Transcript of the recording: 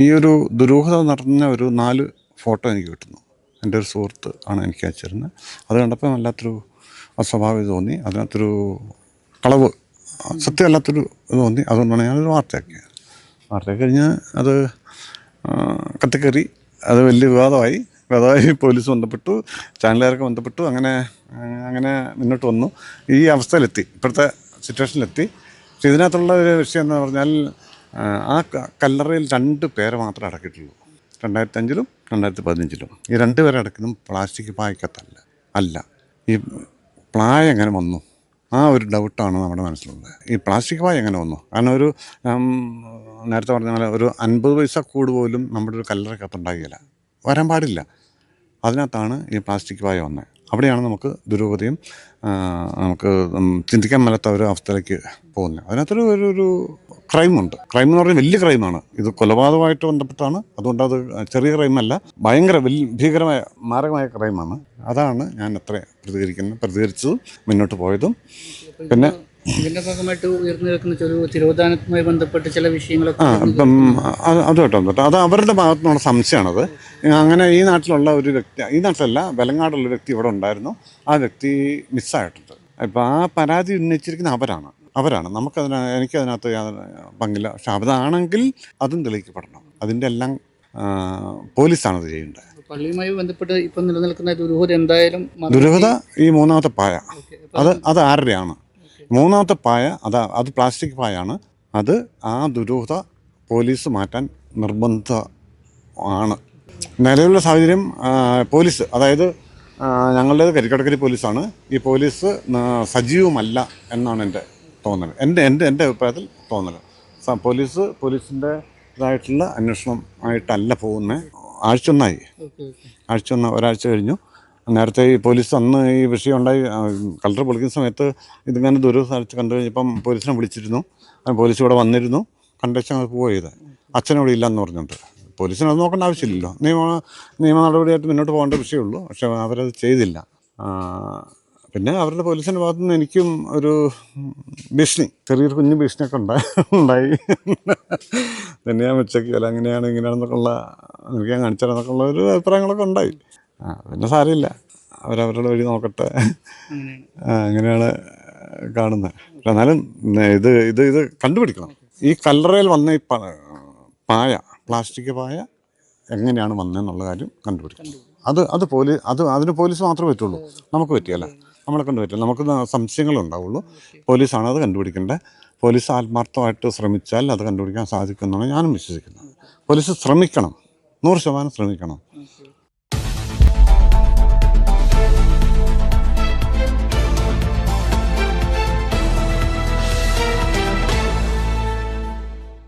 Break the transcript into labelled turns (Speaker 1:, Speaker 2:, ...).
Speaker 1: ഈ ഒരു ദുരൂഹത നടന്ന ഒരു 4 ഫോട്ടോ എനിക്ക് കിട്ടുന്നു. എൻ്റെ ഒരു സുഹൃത്ത് ആണ് എനിക്ക് അയച്ചിരുന്നത്. അത് കണ്ടപ്പോൾ വല്ലാത്തൊരു അസ്വാഭാവികത തോന്നി. അതിനകത്തൊരു കളവ്, സത്യമല്ലാത്തൊരു ഇത് തോന്നി. അതുകൊണ്ടാണ് ഞാനൊരു വാർത്തയാക്കിയത്. വാർത്തയാക്കി കഴിഞ്ഞ് അത് കത്തിക്കയറി. അത് വലിയ വിവാദമായി. പോലീസ് ബന്ധപ്പെട്ടു, ചാനലുകാരൊക്കെ ബന്ധപ്പെട്ടു. അങ്ങനെ മുന്നോട്ട് വന്നു. ഈ അവസ്ഥയിലെത്തി, ഇപ്പോഴത്തെ സിറ്റുവേഷനിലെത്തി. പക്ഷേ ഇതിനകത്തുള്ള ഒരു വിഷയം എന്ന് പറഞ്ഞാൽ ആ കല്ലറയിൽ 2 പേരെ മാത്രമേ അടക്കിയിട്ടുള്ളൂ. 2005-ലും 2015-ലും. ഈ 2 പേരെ അടക്കുന്നതും പ്ലാസ്റ്റിക് പായ്ക്കകത്തല്ല. ഈ പ്ലായ എങ്ങനെ വന്നു, ആ ഒരു ഡൗട്ടാണ് നമ്മുടെ മനസ്സിലുള്ളത്. ഈ പ്ലാസ്റ്റിക് പായ എങ്ങനെ വന്നു? കാരണം ഒരു നേരത്തെ പറഞ്ഞ പോലെ ഒരു 50 പൈസ കൂട് പോലും നമ്മുടെ ഒരു കല്ലറക്കകത്തുണ്ടാകില്ല, വരാൻ പാടില്ല. അതിനകത്താണ് ഈ പ്ലാസ്റ്റിക് പായ വന്നത്. അവിടെയാണ് നമുക്ക് ദുരൂഹതയും നമുക്ക് ചിന്തിക്കാൻ മേലാത്ത ഒരു അവസ്ഥയിലേക്ക് പോകുന്നത്. അതിനകത്തൊരു ഒരു ക്രൈമുണ്ട്. ക്രൈം എന്ന് പറഞ്ഞാൽ വലിയ ക്രൈമാണ്. ഇത് കൊലപാതകമായിട്ട് ബന്ധപ്പെട്ടാണ്. അതുകൊണ്ട് അത് ചെറിയ ക്രൈമല്ല, ഭയങ്കര ഭീകരമായ മാരകമായ ക്രൈമാണ്. അതാണ് ഞാൻ അത്ര പ്രതികരിച്ചതും മുന്നോട്ട് പോയതും. പിന്നെ
Speaker 2: ഇതിന്റെ ഭാഗമായിട്ട് ഉയർന്നു നിൽക്കുന്ന ഒരു തിരോധാനവുമായി ബന്ധപ്പെട്ട് ചില വിഷയങ്ങളൊക്കെ
Speaker 1: ഇപ്പം അതുമായിട്ട് അത് അവരുടെ ഭാഗത്തു നിന്നുള്ള സംശയമാണത്. അങ്ങനെ ഈ നാട്ടിലുള്ള ഒരു വ്യക്തി, ഈ നാട്ടിലല്ല, വെലങ്ങാടുള്ള വ്യക്തി ഇവിടെ ഉണ്ടായിരുന്നു. ആ വ്യക്തി മിസ്സായിട്ടുണ്ട്. ഇപ്പം ആ പരാതി ഉന്നയിച്ചിരിക്കുന്ന അവരാണ്. എനിക്കതിനകത്ത് പങ്കില്ല. പക്ഷെ അതാണെങ്കിൽ അതും തെളിയിക്കപ്പെടണം. അതിൻ്റെ എല്ലാം പോലീസാണത് ചെയ്യേണ്ടത്.
Speaker 2: പള്ളിയുമായി ബന്ധപ്പെട്ട് ഇപ്പം നിലനിൽക്കുന്ന ദുരൂഹത എന്തായാലും
Speaker 1: ഈ 3ാമത്തെ പായ അത് ആരുടെയാണ്? 3ാമത്തെ പായ അത് പ്ലാസ്റ്റിക് പായാണ്. അത് ആ ദുരൂഹത പോലീസ് മാറ്റാൻ നിർബന്ധമാണ്. നിലവിലുള്ള സാഹചര്യം പോലീസ്, അതായത് ഞങ്ങളുടേത് കരിക്കടക്കരി പോലീസാണ്. ഈ പോലീസ് സജീവമല്ല എന്നാണ് എൻ്റെ തോന്നൽ, എൻ്റെ അഭിപ്രായത്തിൽ തോന്നൽ. പോലീസിൻ്റെ ഇതായിട്ടുള്ള അന്വേഷണം ആയിട്ടല്ല പോകുന്നത്. ഒരാഴ്ച കഴിഞ്ഞു. നേരത്തെ ഈ പോലീസ് അന്ന് ഈ വിഷയം ഉണ്ടായി, കളക്ടർ പൊളിക്കുന്ന സമയത്ത് ഇതിങ്ങനെ ദുരൂഹത കണ്ടു കഴിഞ്ഞപ്പം പോലീസിനെ വിളിച്ചിരുന്നു. പോലീസ് ഇവിടെ വന്നിരുന്നു, കണ്ടേച്ചാൽ പോയത്. അച്ഛനോട് ഇല്ലയെന്ന് പറഞ്ഞിട്ട് പോലീസിന് അത് നോക്കേണ്ട ആവശ്യമില്ലല്ലോ. നിയമ നടപടിയായിട്ട് മുന്നോട്ട് പോകേണ്ട വിഷയമുള്ളൂ. പക്ഷെ അവരത് ചെയ്തില്ല. പിന്നെ അവരുടെ പോലീസിൻ്റെ ഭാഗത്തു നിന്ന് എനിക്കും ഒരു ഭീഷണി, ചെറിയൊരു കുഞ്ഞു ഭീഷണിയൊക്കെ ഉണ്ടായി. തന്നെ ഞാൻ വെച്ചേക്കല്ല, ഇങ്ങനെയാണെന്നൊക്കെ ഉള്ള എനിക്ക് ഞാൻ കാണിച്ചാലെന്നൊക്കെ ഉള്ള ഒരു അഭിപ്രായങ്ങളൊക്കെ ഉണ്ടായി. പിന്നെ സാരമില്ല, അവരവരുടെ വഴി നോക്കട്ടെ. അങ്ങനെയാണ് കാണുന്നത്. പക്ഷെ എന്നാലും ഇത് കണ്ടുപിടിക്കണം. ഈ കല്ലറയിൽ വന്ന ഈ പ്ലാസ്റ്റിക് പായ എങ്ങനെയാണ് വന്നതെന്നുള്ള കാര്യം കണ്ടുപിടിക്കണം. അതിന് പോലീസ് മാത്രമേ പറ്റുള്ളൂ, നമുക്ക് പറ്റിയല്ല, നമ്മളെ കൊണ്ട് പറ്റില്ല. നമുക്ക് സംശയങ്ങളുണ്ടാവുള്ളൂ. പോലീസാണ് അത് കണ്ടുപിടിക്കേണ്ടത്. പോലീസ് ആത്മാർത്ഥമായിട്ട് ശ്രമിച്ചാൽ അത് കണ്ടുപിടിക്കാൻ സാധിക്കുമെന്നാണ് ഞാനും വിശ്വസിക്കുന്നത്. പോലീസ് ശ്രമിക്കണം, 100% ശ്രമിക്കണം.